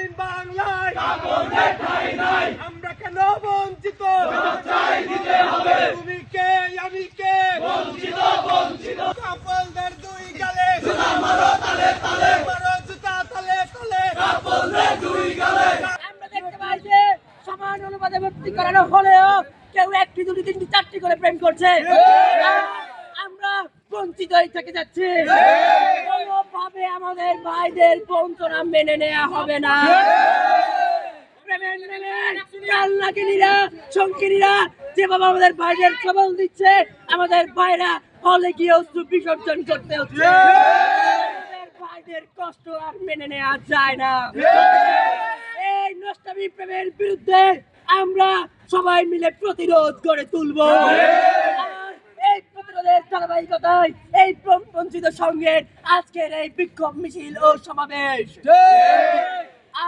স্বাধীন বাংলায় কাপড়ের ঠাঁই নাই, আমরা কেন বঞ্চিত? চাই দিতে হবে, তুমি কে আমি কে? বঞ্চিত বঞ্চিত। কাপড়দের দুই গালে জুতা মারো তালে তালে, মারো জুতা তালে তালে। কাপড়ের দুই গালে। আমরা দেখতে পাই যে সমান অনুপাতে ভর্তি করানো হলেও কেউ একটি দুটি তিনটি চারটি করে প্রেম করছে। আমরা বঞ্চিত হয়ে থেকে যাচ্ছি। কোনোভাবে আমাদের ভাইদের বঞ্চনা মেনে নেওয়া হবে না। প্রেমের নামে কালনাগিনীরা সঙ্গিনীরা যেভাবে আমাদের ভাইদের সবল দিচ্ছে, আমাদের ভাইরা হলে গিয়ে অশ্রু বিসর্জন করতে হচ্ছে। আমাদের ভাইদের কষ্ট আর মেনে নেওয়া যায় না। এই নষ্টামি প্রেমের বিরুদ্ধে আমরা সবাই মিলে প্রতিরোধ গড়ে তুলবো। আর এই প্রতিরোধের ধারাবাহিকতায় এই বঞ্চিত সঙ্গের আজকের এই বিক্ষোভ মিছিল ও সমাবেশ।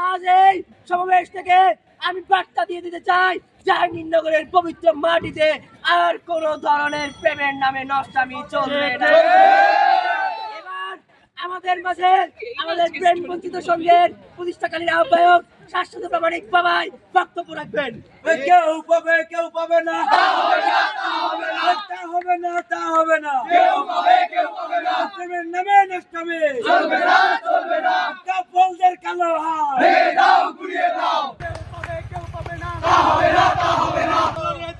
আজ এই সমাবেশ থেকে আমি বার্তা দিয়ে দিতে চাই, জাহাঙ্গীরনগরের পবিত্র মাটিতে আর কোন ধরনের প্রেমের নামে নষ্টামি চলবে না। এবার আমাদের মাঝে আমাদের প্রেম বঞ্চিত সঙ্গের প্রতিষ্ঠাকালীন আহ্বায়ক শাশ্বত প্রামাণিক বাবাই বক্তব্য রাখবেন। কেউ পাবে না, তা হবে না, তা হবে না। কেউ পাবে না, প্রেমের নামে নষ্টামি চলবে না চলবে না। কাপড়দের কালো হাত ভেঙে দাও গুড়িয়ে দাও, কেউ পাবে না। তা হবে না তা হবে না।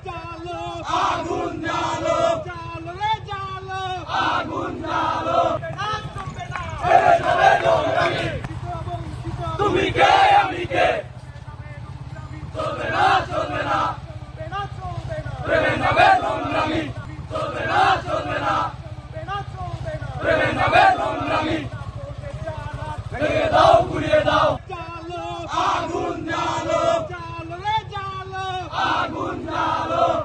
চালো আগুন জ্বালো, চালো রে চালো, আগুন জ্বালো। আর চলবে না। শেষ হবে নোংরামি, বঞ্চিত তুমি কে আমি কে? চলবে না চলবে না, চলবে না, চলবে না, প্রেমের নামে নোংরামি। চলবে না চলবে না, চলবে না, চলবে না। প্রেমের নামে নোংরামি। ভেঙে দাও গুড়িয়ে